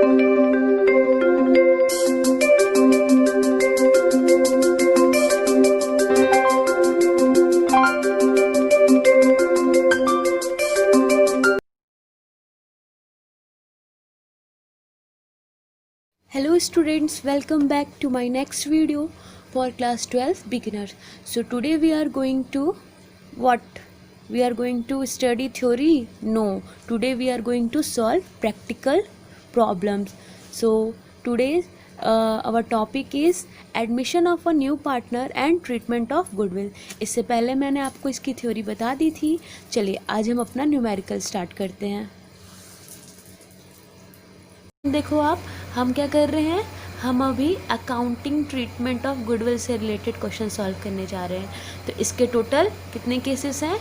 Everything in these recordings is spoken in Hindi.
Hello students, welcome back to my next video for class 12 beginners. So today we are going to what? We are going to study theory? No, today we are going to solve practical problems. So today our topic is admission of a new partner and treatment of goodwill. इससे पहले मैंने आपको इसकी थ्योरी बता दी थी. चलिए आज हम अपना न्यूमेरिकल स्टार्ट करते हैं. देखो आप, हम क्या कर रहे हैं, हम अभी अकाउंटिंग ट्रीटमेंट ऑफ गुडविल से रिलेटेड क्वेश्चन सॉल्व करने जा रहे हैं. तो इसके टोटल कितने केसेस हैं?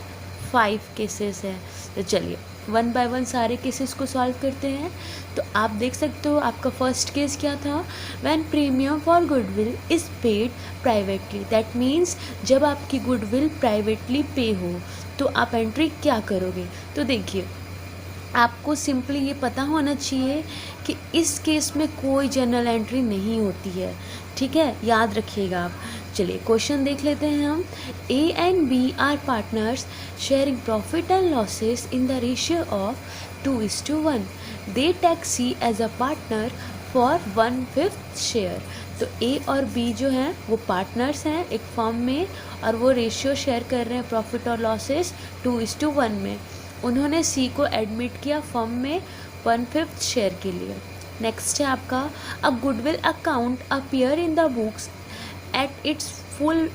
5 केसेस हैं. तो चलिए वन बाय वन सारे केसेस को सॉल्व करते हैं. तो आप देख सकते हो आपका फर्स्ट केस क्या था, when premium for goodwill is paid privately. That means जब आपकी गुडविल प्राइवेटली पे हो तो आप एंट्री क्या करोगे. तो देखिए आपको सिंपली ये पता होना चाहिए कि इस केस में कोई जर्नल एंट्री नहीं होती है. ठीक है, याद रखिएगा आप. चलिए क्वेश्चन देख लेते हैं हम. A and B are partners sharing profit and losses in the ratio of 2:1. They take C as a partner for 1/5 share. तो ए और बी जो हैं वो पार्टनर्स हैं एक फर्म में और वो रेशियो शेयर कर रहे हैं प्रॉफिट और लॉसेस 2:1 में. उन्होंने सी को एडमिट किया फर्म में 1/5 शेयर के लिए. नेक्स्ट है आपका, a goodwill account appear in the books at its full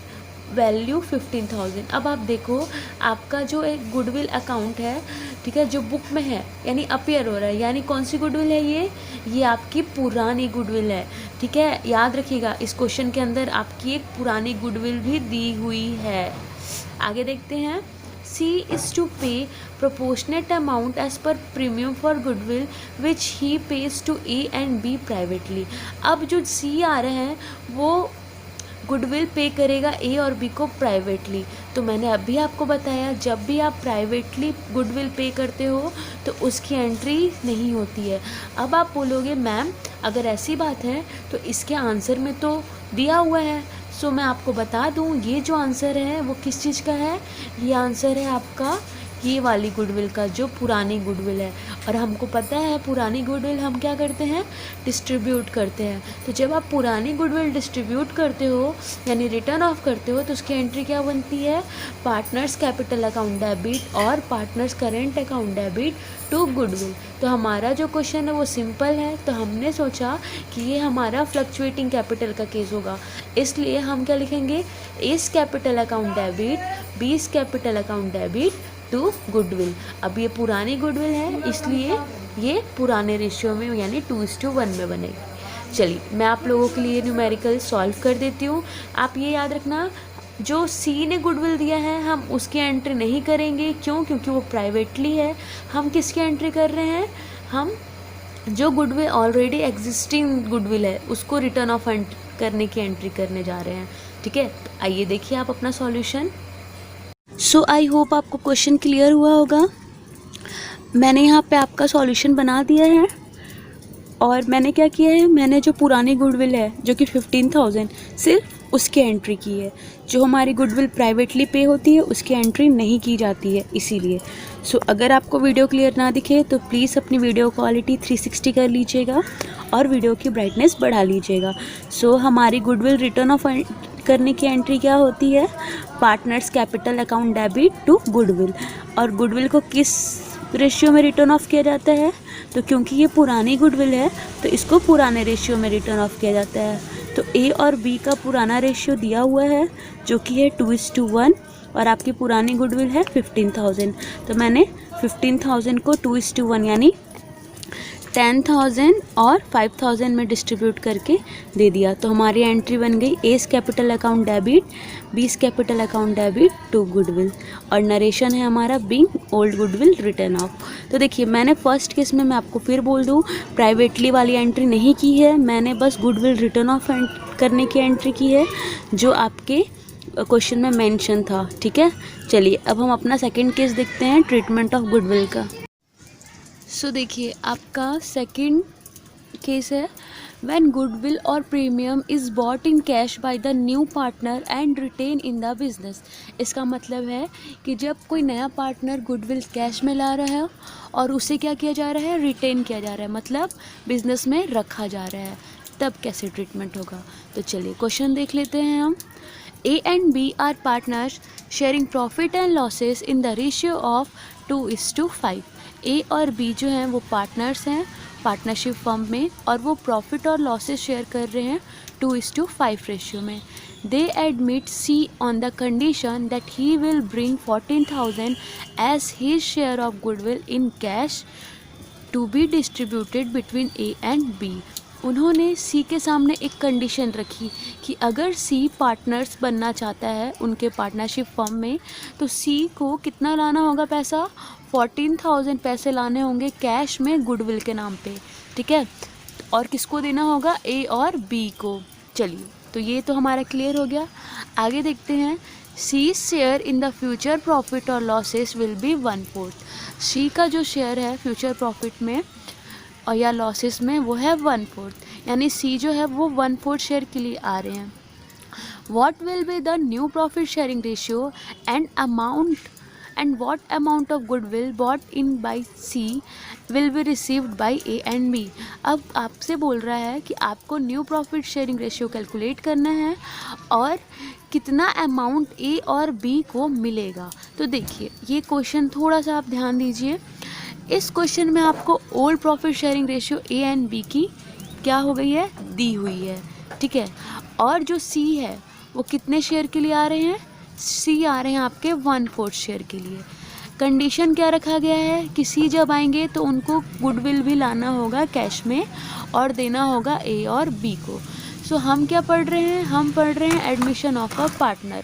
value 15,000. अब आप देखो आपका जो एक गुडविल अकाउंट है, ठीक है, जो बुक में है यानी अपीयर हो रहा है, यानी कौन सी गुडविल है ये आपकी पुरानी गुडविल है. ठीक है, याद रखिएगा इस क्वेश्चन के अंदर आपकी एक पुरानी गुडविल भी दी हुई है. आगे देखते हैं. C is to pay proportionate amount as per premium for goodwill which he pays to A and B privately. अब जो C आ रहे हैं वो गुडविल पे करेगा A और B को प्राइवेटली. तो मैंने अभी आपको बताया जब भी आप प्राइवेटली गुडविल पे करते हो तो उसकी एंट्री नहीं होती है. अब आप बोलोगे मैम अगर ऐसी बात है तो इसके आंसर में तो दिया हुआ है. सो मैं आपको बता दूं ये जो आंसर है वो किस चीज़ का है. ये आंसर है आपका ये वाली गुडविल का जो पुरानी गुडविल है. और हमको पता है पुरानी गुडविल हम क्या करते हैं, डिस्ट्रीब्यूट करते हैं. तो जब आप पुरानी गुडविल डिस्ट्रीब्यूट करते हो यानी रिटर्न ऑफ करते हो तो उसकी एंट्री क्या बनती है, पार्टनर्स कैपिटल अकाउंट डेबिट और partners current account debit to goodwill. तो हमारा जो क्वेश्चन है वो सिंपल है. तो हमने सोचा कि ये हमारा फ्लक्चुएटिंग कैपिटल का केस होगा, इसलिए हम क्या लिखेंगे, A's capital account debit, B's capital account debit to goodwill. अब ये पुरानी गुडविल है इसलिए ये पुराने रेशियो में यानी 2:1 में बनेगी. चलिए मैं आप लोगों के लिए न्यूमेरिकल सॉल्व कर देती हूँ. आप ये याद रखना जो सी ने गुडविल दिया है हम उसकी एंट्री नहीं करेंगे. क्यों? क्योंकि वो प्राइवेटली है. हम किसकी एंट्री कर रहे हैं, हम जो गुडविल ऑलरेडी एग्जिस्टिंग गुडविल है उसको रिटर्न ऑफ करने की एंट्री करने जा रहे हैं. ठीक है, तो आइए देखिए आप अपना सॉल्यूशन. सो आई होप आपको क्वेश्चन क्लियर हुआ होगा. मैंने यहाँ पे आपका सॉल्यूशन बना दिया है और मैंने क्या किया है, मैंने जो पुरानी गुडविल है जो कि 15,000 सिर्फ उसकी एंट्री की है. जो हमारी गुडविल प्राइवेटली पे होती है उसकी एंट्री नहीं की जाती है इसीलिए. सो अगर आपको वीडियो क्लियर ना दिखे तो प्लीज़ अपनी वीडियो क्वालिटी 360 कर लीजिएगा और वीडियो की ब्राइटनेस बढ़ा लीजिएगा. सो हमारी गुडविल रिटर्न ऑफ करने की एंट्री क्या होती है, partners capital account debit to goodwill. और गुडविल को किस रेशियो में रिटर्न ऑफ किया जाता है, तो क्योंकि ये पुरानी गुडविल है तो इसको पुराने रेशियो में रिटर्न ऑफ किया जाता है. तो ए और बी का पुराना रेशियो दिया हुआ है जो कि है 2:1 और आपकी पुरानी गुडविल है 15,000. तो मैंने 15,000 को 2:1 यानी 10,000 और 5,000 में डिस्ट्रीब्यूट करके दे दिया. तो हमारी एंट्री बन गई A's capital account debit, B's capital account debit to goodwill और नरेशन है हमारा being old goodwill written off. तो देखिए मैंने फर्स्ट केस में मैं आपको फिर बोल दूँ प्राइवेटली वाली एंट्री नहीं की है, मैंने बस गुडविल रिटर्न ऑफ करने की एंट्री की है जो आपके क्वेश्चन में मेंशन था. ठीक है, चलिए अब हम अपना सेकंड केस देखते हैं ट्रीटमेंट ऑफ गुडविल का. सो देखिए आपका सेकंड केस है व्हेन गुडविल और premium is bought in cash by the new partner and retained in the business. इसका मतलब है कि जब कोई नया पार्टनर गुडविल कैश में ला रहा है और उसे क्या किया जा रहा है, रिटेन किया जा रहा है, मतलब बिजनेस में रखा जा रहा है, तब कैसे ट्रीटमेंट होगा। तो चलिए क्वेश्चन देख लेते हैं हम। A and B are partners sharing profit and losses in the ratio of 2:5। A और B जो हैं वो पार्टनर्स हैं पार्टनरशिप फर्म में, और वो प्रॉफिट और लॉसेस शेयर कर रहे हैं 2:5 रेशियो में। They admit C on the condition that he will bring 14,000 as his share of goodwill in cash to be distributed between A and B। उन्होंने सी के सामने एक कंडीशन रखी कि अगर सी पार्टनर्स बनना चाहता है उनके पार्टनरशिप फर्म में, तो सी को कितना लाना होगा पैसा, 14,000 पैसे लाने होंगे कैश में गुडविल के नाम पे, ठीक है। और किसको देना होगा, ए और बी को। चलिए तो ये तो हमारा क्लियर हो गया। आगे देखते हैं। C share in the future profit और लॉसेस विल बी 1/4। सी का जो शेयर है फ्यूचर प्रॉफिट में और या लॉसेस में वो है 1/4, यानी सी जो है वो 1/4 शेयर के लिए आ रहे हैं। What will be the new profit sharing ratio and what amount of goodwill bought in by C will be received by A and B. अब आपसे बोल रहा है कि आपको new profit sharing ratio calculate करना है और कितना अमाउंट ए और बी को मिलेगा। तो देखिए ये क्वेश्चन थोड़ा सा आप ध्यान दीजिए। इस क्वेश्चन में आपको old profit sharing ratio A and B की क्या हो गई है, दी हुई है, ठीक है। और जो सी है वो कितने शेयर के लिए आ रहे हैं, सी आ रहे हैं आपके 1/4 शेयर के लिए। कंडीशन क्या रखा गया है कि सी जब आएंगे तो उनको गुडविल भी लाना होगा कैश में और देना होगा ए और बी को। सो हम क्या पढ़ रहे हैं, हम पढ़ रहे हैं एडमिशन ऑफ अ पार्टनर,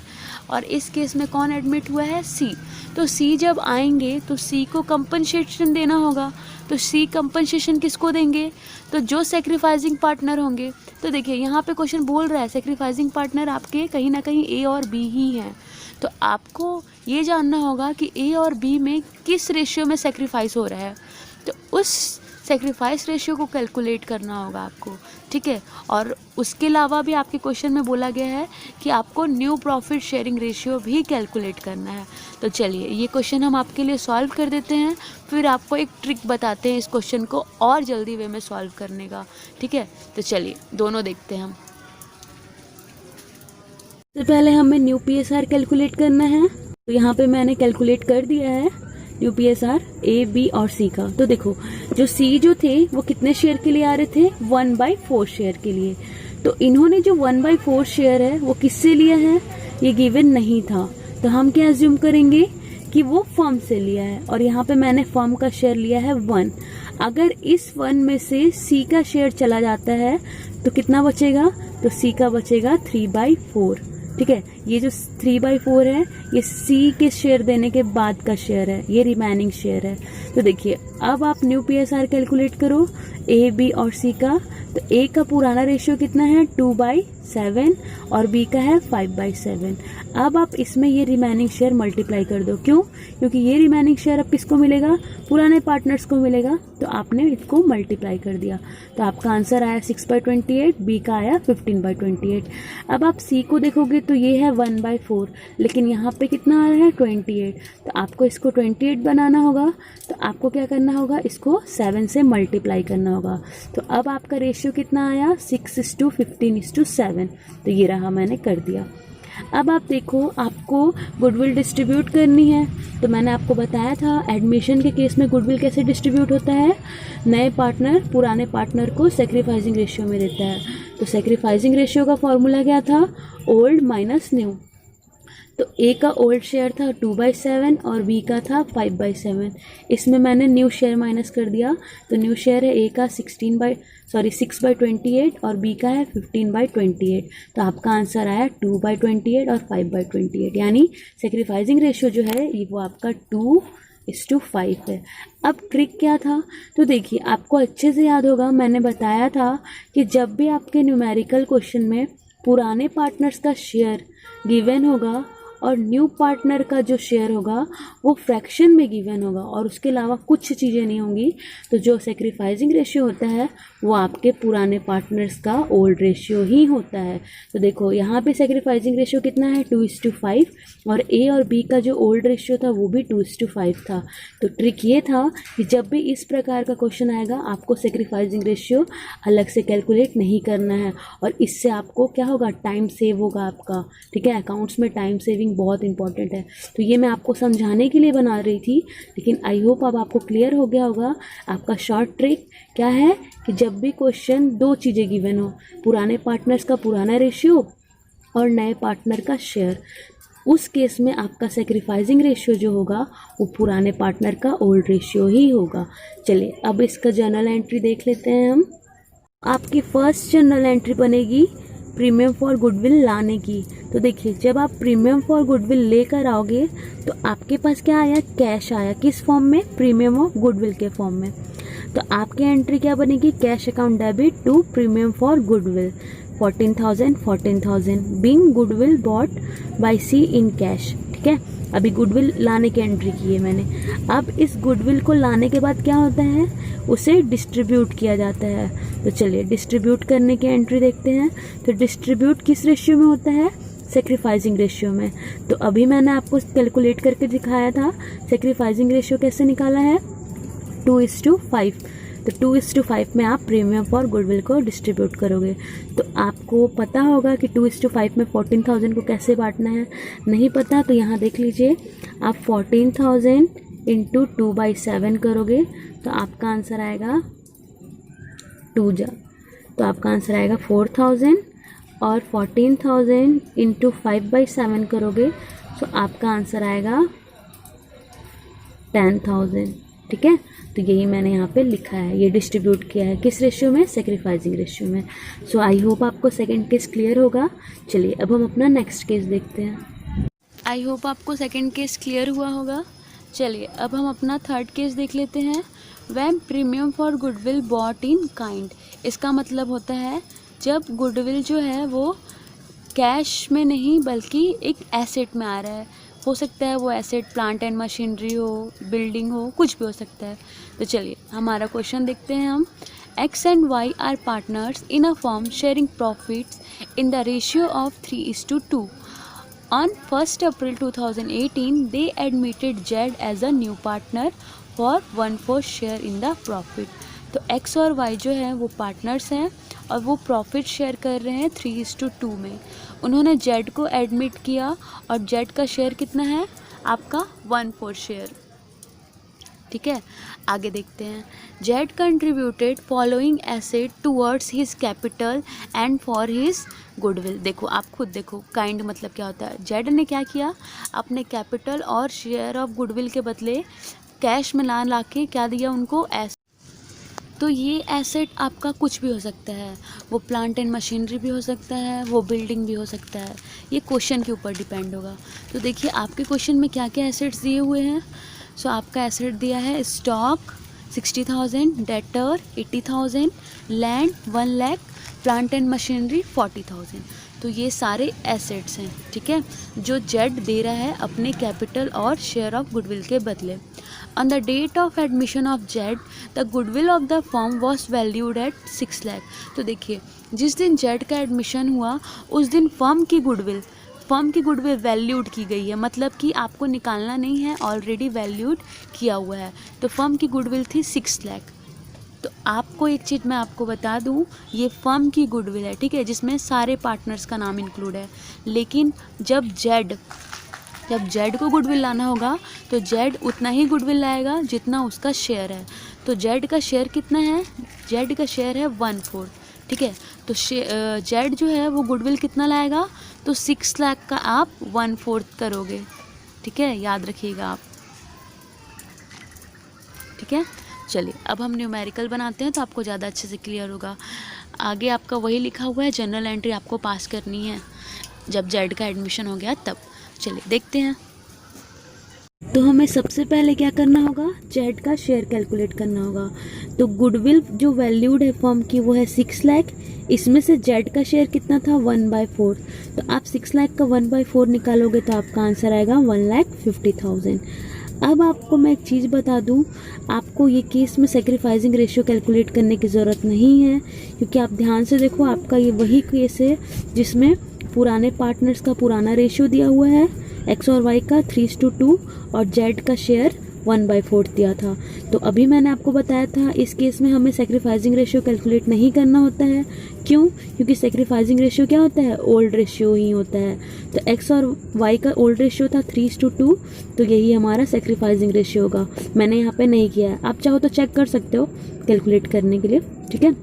और इस केस में कौन एडमिट हुआ है, सी। तो सी जब आएंगे तो सी को कंपनसेशन देना होगा। तो सी कंपनसेशन किसको देंगे, तो जो सेक्रीफाइसिंग पार्टनर होंगे। तो देखिए यहाँ पे क्वेश्चन बोल रहा है सेक्रीफाइसिंग पार्टनर आपके कहीं ना कहीं ए और बी ही हैं। तो आपको ये जानना होगा कि ए और बी में किस रेशियो में सेक्रीफाइस हो रहा है, तो उस सेक्रीफाइस रेशियो को कैलकुलेट करना होगा आपको, ठीक है। और उसके अलावा भी आपके क्वेश्चन में बोला गया है कि आपको न्यू प्रॉफिट शेयरिंग रेशियो भी कैलकुलेट करना है। तो चलिए ये क्वेश्चन हम आपके लिए सॉल्व कर देते हैं, फिर आपको एक ट्रिक बताते हैं इस क्वेश्चन को और जल्दी वे में सॉल्व करने का, ठीक है। तो चलिए दोनों देखते हैं हम। तो पहले हमें न्यू PSR कैलकुलेट करना है। तो यहाँ पे मैंने कैलकुलेट कर दिया है न्यू PSR ए बी और सी का। तो देखो जो सी जो थे वो कितने शेयर के लिए आ रहे थे, 1/4 शेयर के लिए। तो इन्होंने जो 1/4 शेयर है वो किससे लिया है, ये गिवन नहीं था, तो हम क्या एज्यूम करेंगे कि वो फर्म से लिया है। और यहाँ पे मैंने फर्म का शेयर लिया है 1। अगर इस 1 में से सी का शेयर चला जाता है तो कितना बचेगा, तो सी का बचेगा 3/4, ठीक है। ये जो 3/4 है ये सी के शेयर देने के बाद का शेयर है, ये रिमेनिंग शेयर है। तो देखिए अब आप न्यू PSR कैलकुलेट करो ए बी और सी का। तो ए का पुराना रेशियो कितना है, 2/7 और बी का है 5/7। अब आप इसमें ये रिमेनिंग शेयर मल्टीप्लाई कर दो। क्यों, क्योंकि ये रिमेनिंग शेयर अब किसको मिलेगा, पुराने पार्टनर्स को मिलेगा। तो आपने इसको मल्टीप्लाई कर दिया, तो आपका आंसर आया 6/28, बी का आया 15/28। अब आप सी को देखोगे तो ये है 1/4, लेकिन यहाँ पे कितना आ रहा है 28। तो आपको इसको 28 बनाना होगा, तो आपको क्या करना होगा, इसको 7 से मल्टीप्लाई करना होगा। तो अब आपका रेशियो कितना आया, 6:15:7। तो ये रहा, मैंने कर दिया। अब आप देखो आपको गुडविल डिस्ट्रीब्यूट करनी है। तो मैंने आपको बताया था एडमिशन के केस में गुडविल कैसे डिस्ट्रीब्यूट होता है, नए पार्टनर पुराने पार्टनर को सेक्रीफाइसिंग रेशियो में देता है। तो सेक्रीफाइसिंग रेशियो का फॉर्मूला क्या था, ओल्ड माइनस न्यू। तो ए का ओल्ड शेयर था 2/7 और बी का था 5/7। इसमें मैंने न्यू शेयर माइनस कर दिया, तो न्यू शेयर है ए का 6/28 और बी का है 15/28। तो आपका आंसर आया 2/28 और 5/28, यानी सेक्रीफाइसिंग रेशियो जो है ये वो आपका 2:5 है। अब ट्रिक क्या था, तो देखिए आपको अच्छे से याद होगा, मैंने बताया था कि जब भी आपके न्यूमेरिकल क्वेश्चन में पुराने पार्टनर्स का शेयर गिवन होगा और न्यू पार्टनर का जो शेयर होगा वो फ्रैक्शन में गिवन होगा और उसके अलावा कुछ चीज़ें नहीं होंगी, तो जो सेक्रीफाइसिंग रेशियो होता है वो आपके पुराने पार्टनर्स का ओल्ड रेशियो ही होता है। तो देखो यहाँ पे सेक्रीफाइसिंग रेशियो कितना है 2:5 और ए और बी का जो ओल्ड रेशियो था वो भी 2:5 था। तो ट्रिक ये था कि जब भी इस प्रकार का क्वेश्चन आएगा आपको सेक्रीफाइसिंग रेशियो अलग से कैलकुलेट नहीं करना है और इससे आपको क्या होगा, टाइम सेव होगा आपका। ठीक है, अकाउंट्स में टाइम सेविंग बहुत इंपॉर्टेंट है। तो ये मैं आपको समझाने के लिए बना रही थी, लेकिन आई होप अब आपको क्लियर हो गया होगा। आपका शॉर्ट ट्रिक क्या है कि जब भी क्वेश्चन दो चीज़ें गिवन हो, पुराने पार्टनर्स का पुराना रेशियो और नए पार्टनर का शेयर, उस केस में आपका सेक्रीफाइसिंग रेशियो जो होगा वो पुराने पार्टनर का ओल्ड रेशियो ही होगा। चलिए अब इसका जर्नल एंट्री देख लेते हैं हम। आपकी फर्स्ट जर्नल एंट्री बनेगी प्रीमियम फॉर गुडविल लाने की। तो देखिए जब आप प्रीमियम फॉर गुडविल लेकर आओगे तो आपके पास क्या आया, कैश आया। किस फॉर्म में, प्रीमियम ऑफ गुडविल के फॉर्म में। तो आपकी एंट्री क्या बनेगी, cash account debit to premium for goodwill 14,000 being goodwill bought by C in cash. ठीक है, अभी गुडविल लाने की एंट्री की है मैंने। अब इस गुडविल को लाने के बाद क्या होता है, उसे डिस्ट्रीब्यूट किया जाता है। तो चलिए डिस्ट्रीब्यूट करने की एंट्री देखते हैं। तो डिस्ट्रीब्यूट किस रेशियो में होता है, सेक्रीफाइसिंग रेशियो में। तो अभी मैंने आपको कैलकुलेट करके दिखाया था सेक्रीफाइसिंग रेशियो कैसे निकाला है, 2:5। तो 2:5 में आप प्रीमियम फॉर गुडविल को डिस्ट्रीब्यूट करोगे। तो आपको पता होगा कि 2:5 में 14,000 को कैसे बांटना है। नहीं पता तो यहाँ देख लीजिए, आप 14,000 इंटू 2/7 करोगे तो आपका आंसर आएगा 2 जा, तो आपका आंसर आएगा 4,000 और 14,000 इंटू 5/7 करोगे तो आपका आंसर आएगा 10,000। ठीक है, तो यही मैंने यहाँ पे लिखा है, ये डिस्ट्रीब्यूट किया है किस रेशियो में, सेक्रीफाइसिंग रेशियो में। सो आई होप आपको सेकंड केस क्लियर होगा। चलिए अब हम अपना नेक्स्ट केस देखते हैं। आई होप आपको सेकंड केस क्लियर हुआ होगा। चलिए अब हम अपना थर्ड केस देख लेते हैं। When premium for goodwill bought in kind, इसका मतलब होता है जब गुडविल जो है वो कैश में नहीं बल्कि एक एसेट में आ रहा है। हो सकता है वो एसेट प्लांट एंड मशीनरी हो, बिल्डिंग हो, कुछ भी हो सकता है। तो चलिए हमारा क्वेश्चन देखते हैं हम। X and Y are partners in a firm sharing profits in the ratio of 3:2. On 1st April 2018, they admitted Z as a new partner for 1/4 share in the profit. तो X और Y जो है वो पार्टनर्स हैं और वो प्रॉफिट शेयर कर रहे हैं 3:2 में। उन्होंने Z को एडमिट किया और Z का शेयर कितना है आपका 1/4 शेयर। ठीक है, आगे देखते हैं। Z contributed following asset towards his capital and for his goodwill. देखो आप खुद देखो, काइंड मतलब क्या होता है। Z ने क्या किया, अपने कैपिटल और शेयर ऑफ गुडविल के बदले कैश में ला के क्या दिया उनको, एसेट। तो ये एसेट आपका कुछ भी हो सकता है, वो प्लांट एंड मशीनरी भी हो सकता है, वो बिल्डिंग भी हो सकता है, ये क्वेश्चन के ऊपर डिपेंड होगा। तो देखिए आपके क्वेश्चन में क्या क्या एसेट्स दिए हुए हैं। सो आपका एसेट दिया है stock 60,000, debtor 80,000, land 1 lakh, plant and machinery 40,000। तो ये सारे एसेट्स हैं। ठीक है, जो जेड दे रहा है अपने कैपिटल और शेयर ऑफ गुडविल के बदले। On the date of admission of Z, the goodwill of the firm was valued at 6 lakh. तो देखिए जिस दिन Z का एडमिशन हुआ उस दिन फर्म की गुडविल वैल्यूड की गई है, मतलब कि आपको निकालना नहीं है, ऑलरेडी वैल्यूड किया हुआ है। तो फर्म की गुडविल थी 6 लाख। तो आपको एक चीज़ मैं आपको बता दूं, ये फर्म की गुडविल है, ठीक है, जिसमें सारे पार्टनर्स का नाम इंक्लूड है। लेकिन जब जेड को गुडविल लाना होगा तो जेड उतना ही गुडविल लाएगा जितना उसका शेयर है। तो जेड का शेयर कितना है, जेड का शेयर है 1/4। ठीक है, तो जेड जो है वो गुडविल कितना लाएगा, तो 6 लाख का आप 1/4 करोगे। ठीक है, याद रखिएगा आप। ठीक है, चलिए अब हम न्यूमेरिकल बनाते हैं तो आपको ज़्यादा अच्छे से क्लियर होगा। आगे आपका वही लिखा हुआ है, जनरल एंट्री आपको पास करनी है जब जेड का एडमिशन हो गया तब। चलिए देखते हैं। तो हमें सबसे पहले क्या करना होगा, जेड का शेयर कैलकुलेट करना होगा। तो गुडविल जो वैल्यूड है फर्म की वो है 6 लाख, इसमें से जेड का शेयर कितना था 1/4। तो आप 6 लाख का 1/4 निकालोगे तो आपका आंसर आएगा 1,50,000। अब आपको मैं एक चीज़ बता दूं, आपको ये केस में सेक्रीफाइसिंग रेशियो कैलकुलेट करने की ज़रूरत नहीं है, क्योंकि आप ध्यान से देखो, आपका ये वही केस है जिसमें पुराने पार्टनर्स का पुराना रेशियो दिया हुआ है, एक्स और वाई का 3:2 और जेड का शेयर 1/4 दिया था। तो अभी मैंने आपको बताया था इस केस में हमें सेक्रीफाइसिंग रेशियो कैलकुलेट नहीं करना होता है। क्यों? क्योंकि सेक्रीफाइसिंग रेशियो क्या होता है? ओल्ड रेशियो ही होता है। तो एक्स और वाई का ओल्ड रेशियो था 3:2, तो यही हमारा सेक्रीफाइसिंग रेशियो होगा। मैंने यहाँ पे नहीं किया है, आप चाहो तो चेक कर सकते हो कैलकुलेट करने के लिए, ठीक है।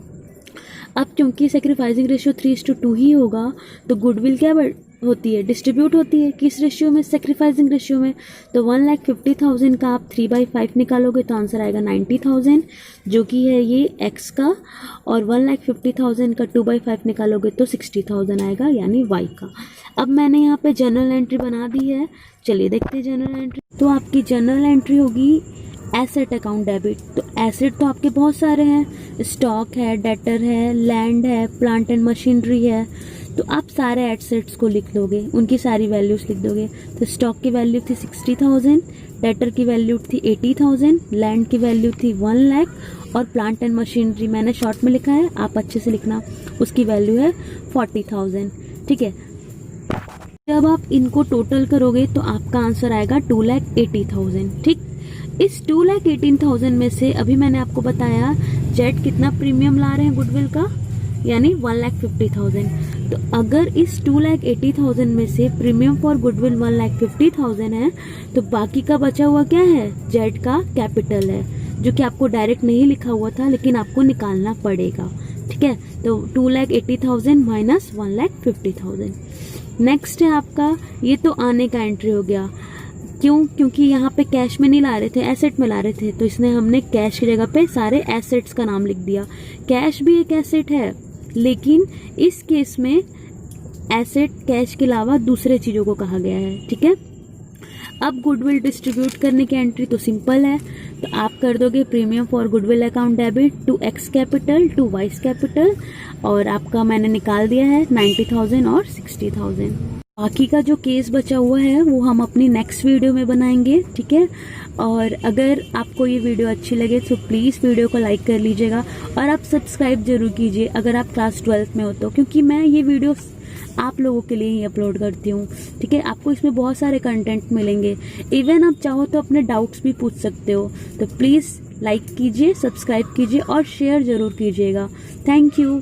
अब क्योंकि सेक्रीफाइसिंग रेशियो 3:2 ही होगा, तो गुडविल क्या होती है? डिस्ट्रीब्यूट होती है। किस रेशियो में? सेक्रीफाइसिंग रेशियो में। तो 1,50,000 का आप 3/5 निकालोगे तो आंसर आएगा 90,000, जो कि है ये एक्स का, और 1,50,000 का 2/5 निकालोगे तो 60,000 आएगा, यानी वाई का। अब मैंने यहाँ पे जनरल एंट्री बना दी है, चलिए देखते हैं जनरल एंट्री। तो आपकी जनरल एंट्री होगी एसेट अकाउंट डेबिट। तो एसेट तो आपके बहुत सारे हैं, स्टॉक है, डेटर है, लैंड है, प्लांट एंड मशीनरी है। तो आप सारे एसेट्स को लिख लोगे, उनकी सारी वैल्यूज लिख दोगे। तो स्टॉक की वैल्यू थी 60,000, डेटर की वैल्यू थी 80,000, लैंड की वैल्यू थी 1 लाख, और प्लांट एंड मशीनरी मैंने शॉर्ट में लिखा है, आप अच्छे से लिखना, उसकी वैल्यू है 40,000, ठीक है। जब आप इनको टोटल करोगे तो आपका आंसर आएगा 2,80,000, ठीक। इस 2,18,000 में से अभी मैंने आपको बताया जेड कितना प्रीमियम ला रहे हैं गुडविल का, यानी 1,50,000। तो अगर इस 2,80,000 में से प्रीमियम फॉर गुडविल 1,50,000 है, तो बाकी का बचा हुआ क्या है? जेड का कैपिटल है, जो कि आपको डायरेक्ट नहीं लिखा हुआ था, लेकिन आपको निकालना पड़ेगा, ठीक है। तो 2,80,000 माइनस 1,50,000। नेक्स्ट है आपका, ये तो आने का एंट्री हो गया। क्यों? क्योंकि यहाँ पे कैश में नहीं ला रहे थे, एसेट में ला रहे थे, तो इसने हमने कैश की जगह पे सारे एसेट्स का नाम लिख दिया। कैश भी एक एसेट है, लेकिन इस केस में एसेट कैश के अलावा दूसरे चीजों को कहा गया है, ठीक है। अब गुडविल डिस्ट्रीब्यूट करने की एंट्री तो सिंपल है, तो आप कर दोगे premium for goodwill account debit to X capital to Y's capital, और आपका मैंने निकाल दिया है 90,000 और 60,000। बाकी का जो केस बचा हुआ है वो हम अपनी नेक्स्ट वीडियो में बनाएंगे, ठीक है। और अगर आपको ये वीडियो अच्छी लगे तो प्लीज़ वीडियो को लाइक कर लीजिएगा, और आप सब्सक्राइब जरूर कीजिए अगर आप क्लास 12th में हो तो, क्योंकि मैं ये वीडियो आप लोगों के लिए ही अपलोड करती हूँ, ठीक है। आपको इसमें बहुत सारे कंटेंट मिलेंगे, इवन आप चाहो तो अपने डाउट्स भी पूछ सकते हो। तो प्लीज़ लाइक कीजिए, सब्सक्राइब कीजिए और शेयर जरूर कीजिएगा। Thank you.